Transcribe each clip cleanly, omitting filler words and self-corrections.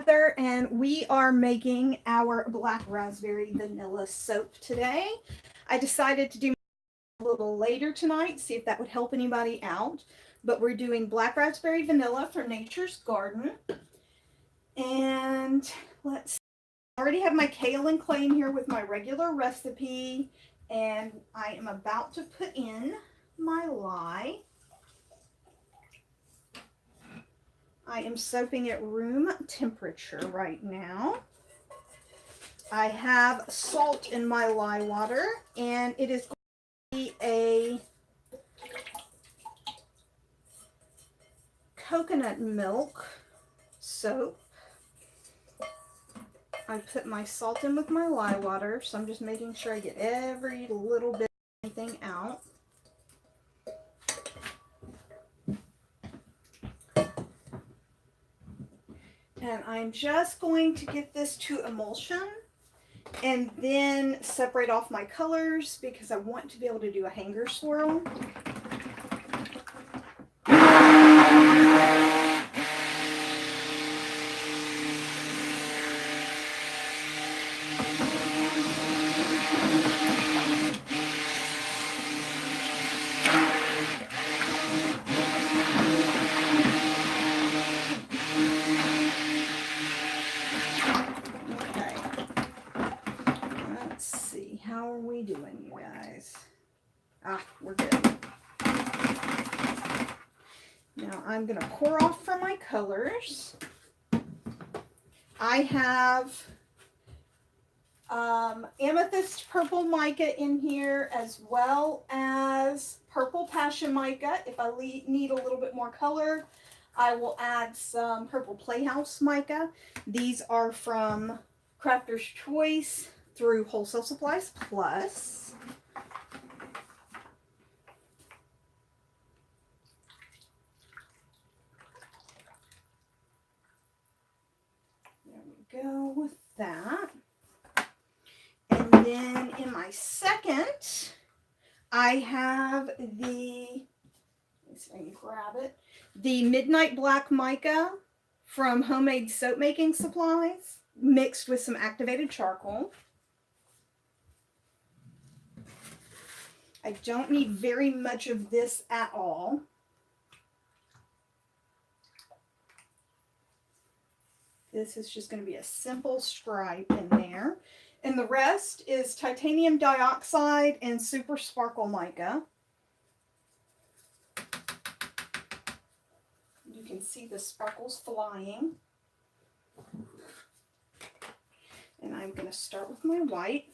Heather, and we are making our black raspberry vanilla soap today. I decided to do a little later tonight, see if that would help anybody out. But we're doing black raspberry vanilla for Nature's Garden. And let's see. I already have my kale and clay in here with my regular recipe, and I am about to put in my lye. I am soaping at room temperature right now. I have salt in my lye water, and it is going to be a coconut milk soap. I put my salt in with my lye water, so I'm just making sure I get every little bit of anything out. And I'm just going to get this to emulsion and then separate off my colors because I want to be able to do a hanger swirl. How are we doing, you guys? We're good. Now I'm going to pour off for my colors. I have amethyst purple mica in here, as well as purple passion mica. If I need a little bit more color, I will add some purple playhouse mica. These are from Crafter's Choice through Wholesale Supplies Plus. There we go with that. And then in my second, I have the, let's see if I can grab it, the Midnight Black Mica from Homemade Soap Making Supplies, mixed with some activated charcoal. I don't need very much of this at all. This is just going to be a simple stripe in there. And the rest is titanium dioxide and super sparkle mica. You can see the sparkles flying. And I'm going to start with my white.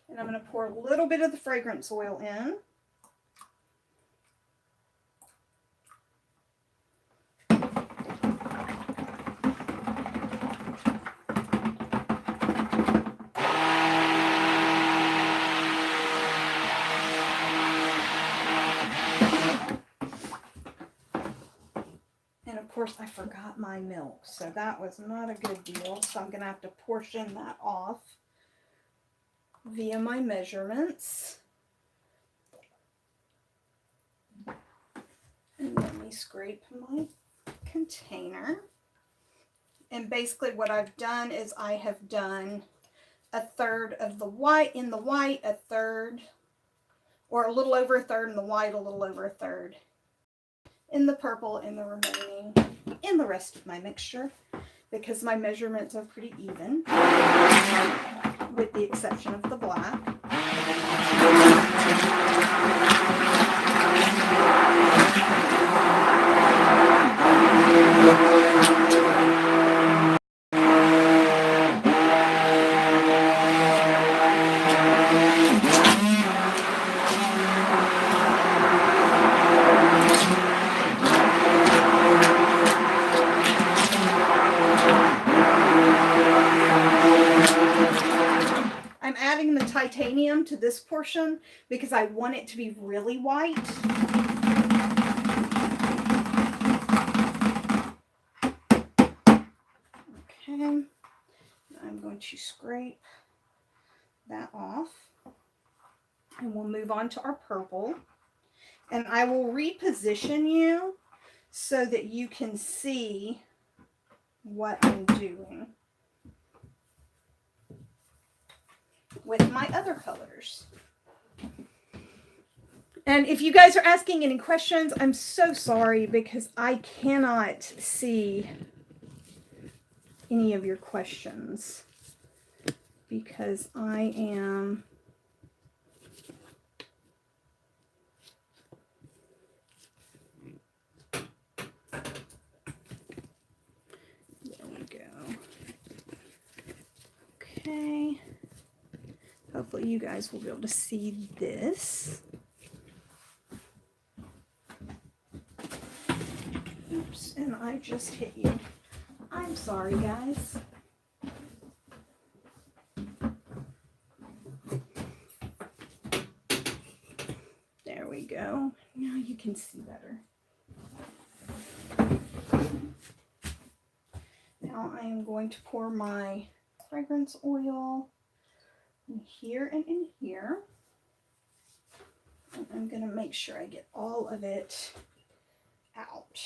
And I'm going to pour a little bit of the fragrance oil in. And of course, I forgot my milk, so that was not a good deal. So I'm going to have to portion that off via my measurements. And let me scrape my container. And basically what I've done is I have done a third of the white in the white, a third, or a little over a third in the white, a little over a third in the purple, and the remaining in the rest of my mixture, because my measurements are pretty even, with the exception of the black. Titanium to this portion because I want it to be really white. Okay, I'm going to scrape that off. And we'll move on to our purple. And I will reposition you so that you can see what I'm doing with my other colors. And if you guys are asking any questions, I'm so sorry because I cannot see any of your questions because I am there we go. Okay. Hopefully you guys will be able to see this. Oops, and I just hit you. I'm sorry, guys. There we go. Now you can see better. Now I am going to pour my fragrance oil in here and in here. And I'm going to make sure I get all of it out,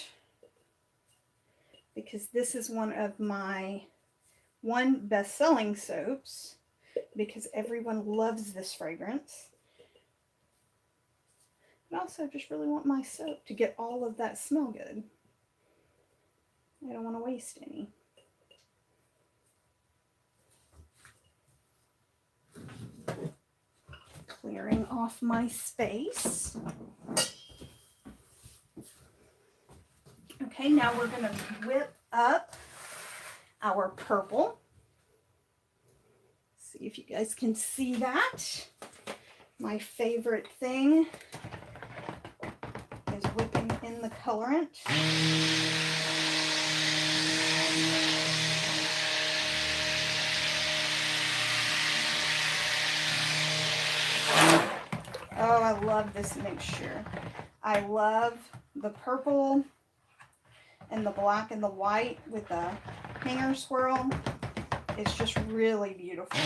because this is one of my best-selling soaps because everyone loves this fragrance. But also just really want my soap to get all of that smell good. I don't want to waste any. Clearing off my space. Okay, now we're going to whip up our purple. See if you guys can see that. My favorite thing is whipping in the colorant. Oh, I love this mixture. I love the purple and the black and the white with the hanger swirl. It's just really beautiful.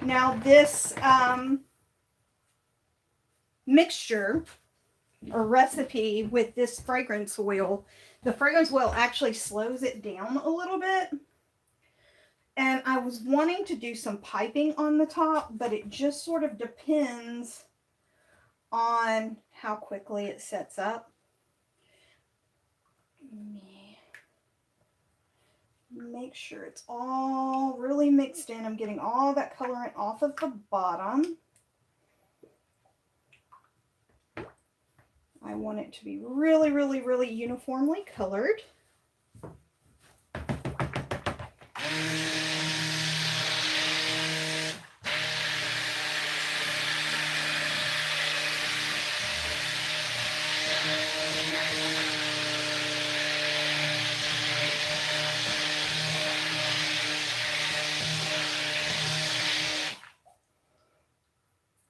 Now this mixture or recipe with this fragrance oil, the fragrance oil actually slows it down a little bit. And I was wanting to do some piping on the top, but it just sort of depends on how quickly it sets up. Make sure it's all really mixed in. I'm getting all that colorant off of the bottom. I want it to be really, really, really uniformly colored.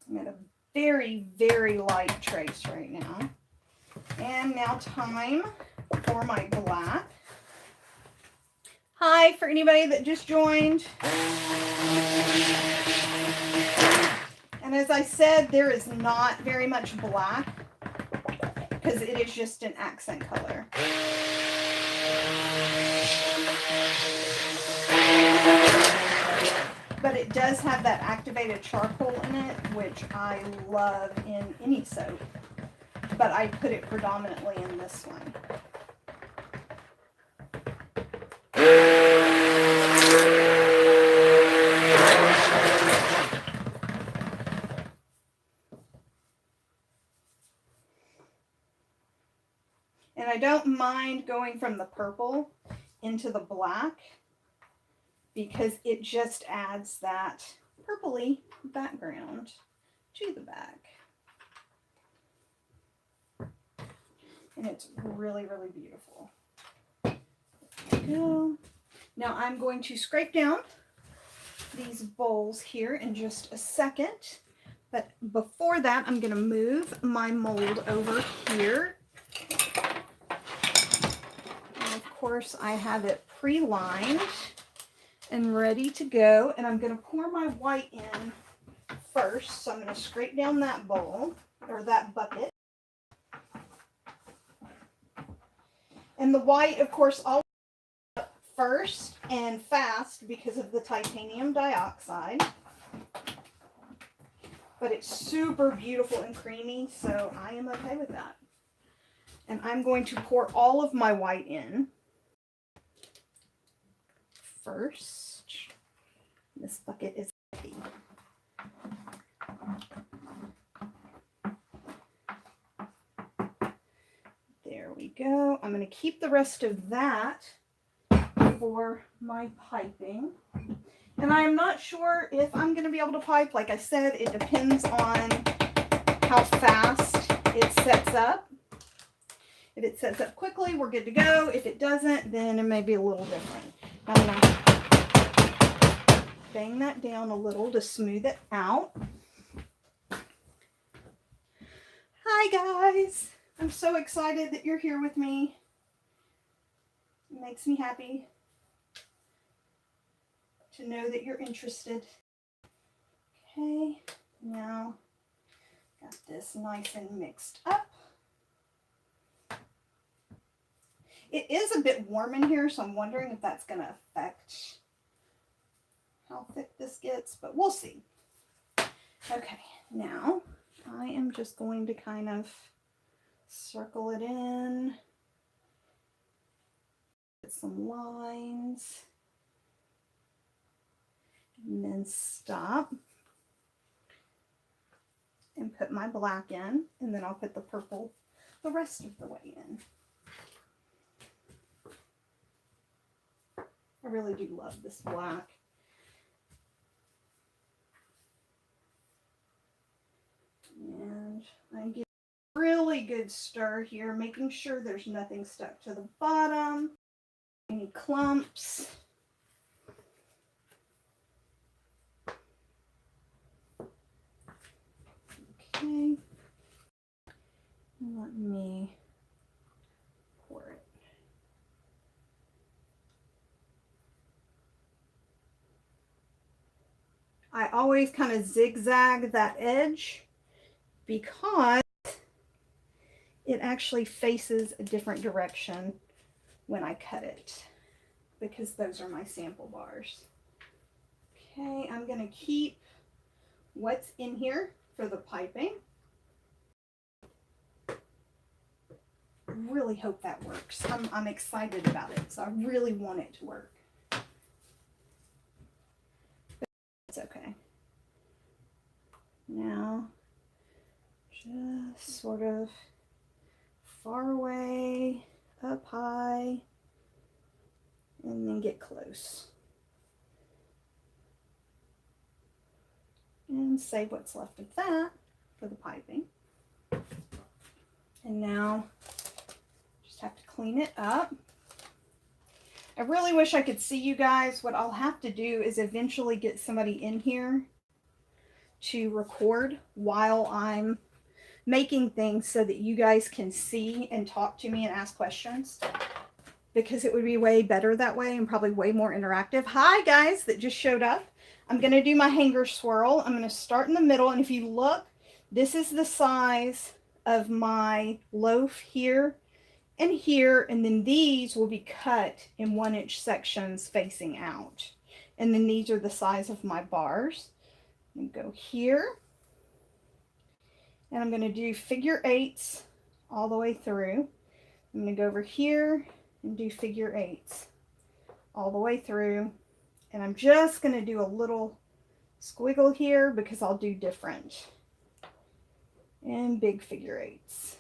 I'm at a very, very light trace right now. And now time for my black. Hi, for anybody that just joined. And as I said, there is not very much black because it is just an accent color. But it does have that activated charcoal in it, which I love in any soap. But I put it predominantly in this one. And I don't mind going from the purple into the black because it just adds that purpley background to the back. And it's really, really beautiful. There we go. Now I'm going to scrape down these bowls here in just a second. But before that, I'm going to move my mold over here. And of course, I have it pre-lined and ready to go. And I'm going to pour my white in first. So I'm going to scrape down that bowl or that bucket. And the white, of course, I'll up first and fast because of the titanium dioxide. But it's super beautiful and creamy, so I am okay with that. And I'm going to pour all of my white in first. This bucket is heavy. There we go. I'm going to keep the rest of that for my piping. And I am not sure if I'm going to be able to pipe. Like I said, it depends on how fast it sets up. If it sets up quickly, we're good to go. If it doesn't, then it may be a little different. I'm going to bang that down a little to smooth it out. Hi guys! I'm so excited that you're here with me. It makes me happy to know that you're interested. Okay, now got this nice and mixed up. It is a bit warm in here, so I'm wondering if that's going to affect how thick this gets, but we'll see. Okay, now I am just going to kind of circle it in, put some lines. And then stop and put my black in, and then I'll put the purple the rest of the way in. I really do love this black. And I give a really good stir here, making sure there's nothing stuck to the bottom, any clumps. Okay, let me pour it. I always kind of zigzag that edge because it actually faces a different direction when I cut it, because those are my sample bars. Okay, I'm going to keep what's in here for the piping. Really hope that works. I'm excited about it, so I really want it to work. But it's okay. Now, just sort of far away, up high, and then get close. And save what's left of that for the piping. And now just have to clean it up. I really wish I could see you guys. What I'll have to do is eventually get somebody in here to record while I'm making things so that you guys can see and talk to me and ask questions, because it would be way better that way and probably way more interactive. Hi guys that just showed up. I'm going to do my hanger swirl. I'm going to start in the middle, and if you look, this is the size of my loaf here and here, and then these will be cut in 1-inch sections facing out, and then these are the size of my bars. I'm going to go here, and I'm going to do figure 8s all the way through. I'm going to go over here and do figure 8s all the way through. And I'm just going to do a little squiggle here because I'll do different. And big figure 8s.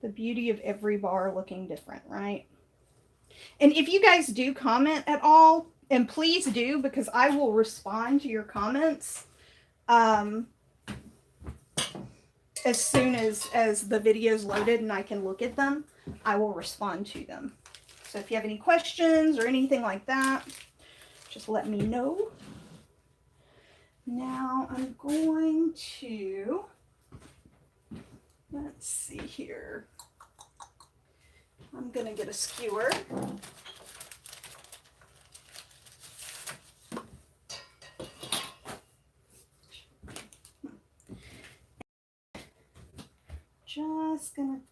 The beauty of every bar looking different, right? And if you guys do comment at all, and please do, because I will respond to your comments. as soon as the video's loaded and I can look at them, I will respond to them. So if you have any questions or anything like that, just let me know. Now I'm going to, let's see here. I'm going to get a skewer. Just going to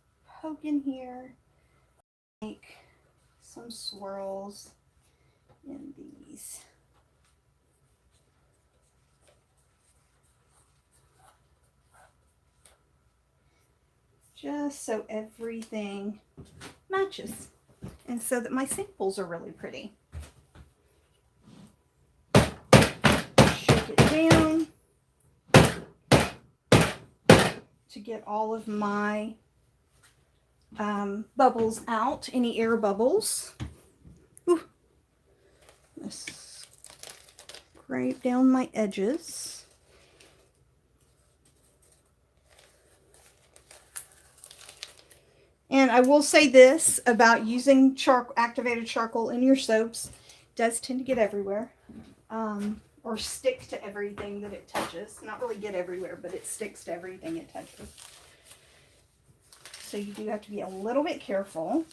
poke in here, make some swirls in these. Just so everything matches and so that my samples are really pretty. Shake it down to get all of my bubbles out, any air bubbles. Ooh. Let's scrape down my edges. And I will say this about using activated charcoal in your soaps. It does tend to get everywhere. Or stick to everything that it touches. Not really get everywhere, but it sticks to everything it touches. So you do have to be a little bit careful.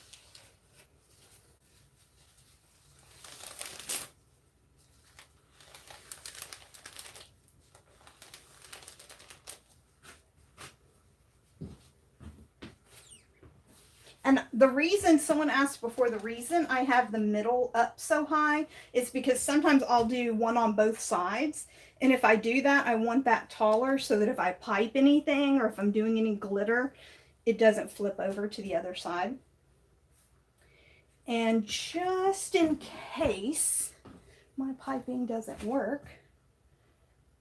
And the reason, someone asked before, the reason I have the middle up so high is because sometimes I'll do one on both sides. And if I do that, I want that taller so that if I pipe anything or if I'm doing any glitter, it doesn't flip over to the other side. And just in case my piping doesn't work,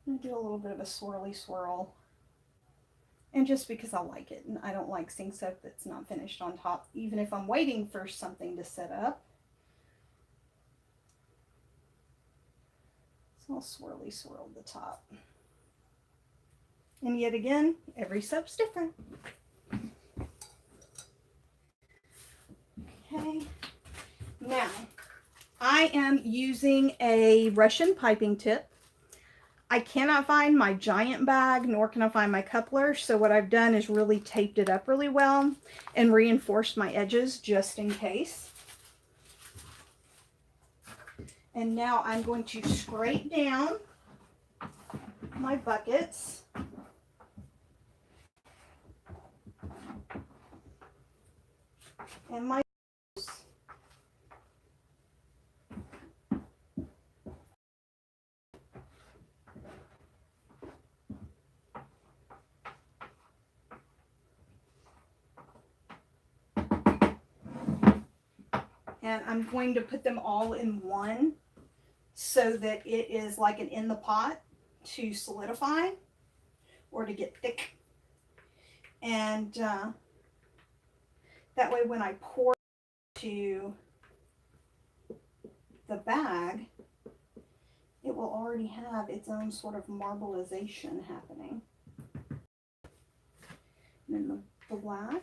I'm going to do a little bit of a swirly swirl. And just because I like it, and I don't like seeing soap that's not finished on top, even if I'm waiting for something to set up. So I'll swirly swirl the top. And yet again, every soap's different. Okay. Now, I am using a Russian piping tip. I cannot find my giant bag, nor can I find my coupler. So what I've done is really taped it up really well and reinforced my edges just in case. And now I'm going to scrape down my buckets. And my and I'm going to put them all in one so that it is like an in the pot to solidify or to get thick. And that way when I pour to the bag, it will already have its own sort of marbleization happening. And then the black.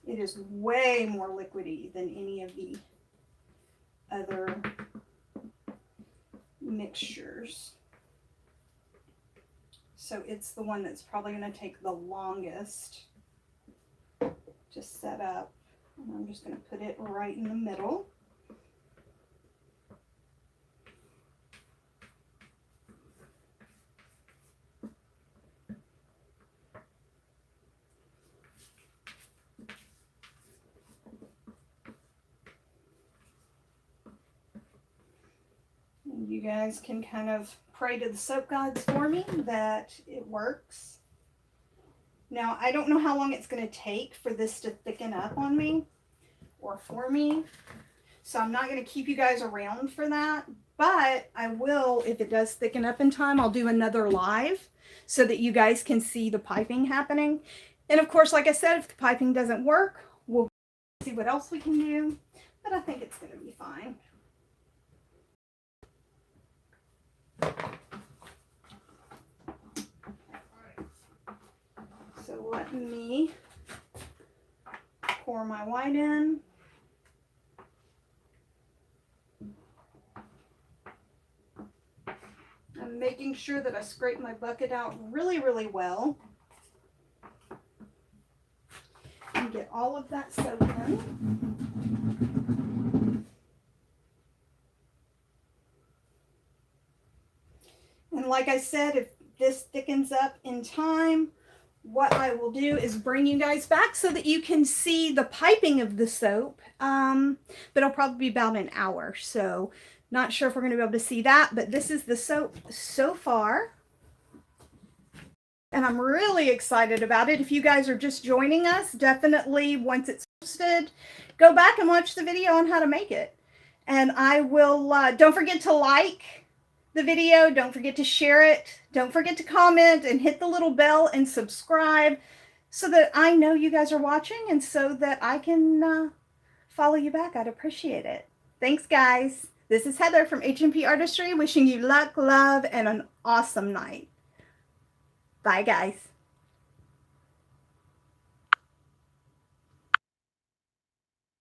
It is way more liquidy than any of the other mixtures. So it's the one that's probably going to take the longest to set up. And I'm just going to put it right in the middle. And you guys can kind of pray to the soap gods for me that it works. Now, I don't know how long it's going to take for this to thicken up on me or for me. So I'm not going to keep you guys around for that. But I will, if it does thicken up in time, I'll do another live so that you guys can see the piping happening. And of course, like I said, if the piping doesn't work, we'll see what else we can do. But I think it's going to be fine. let me pour my white in. I'm making sure that I scrape my bucket out really, really well. And get all of that soap in. And like I said, if this thickens up in time, what I will do is bring you guys back so that you can see the piping of the soap. But it'll probably be about an hour. So not sure if we're going to be able to see that, but this is the soap so far. And I'm really excited about it. If you guys are just joining us, definitely once it's posted, go back and watch the video on how to make it. And I will, don't forget to like the video. Don't forget to share it. Don't forget to comment and hit the little bell and subscribe so that I know you guys are watching and so that I can follow you back. I'd appreciate it. Thanks, guys. This is Heather from H and P Artistry, wishing you luck, love, and an awesome night. Bye, guys.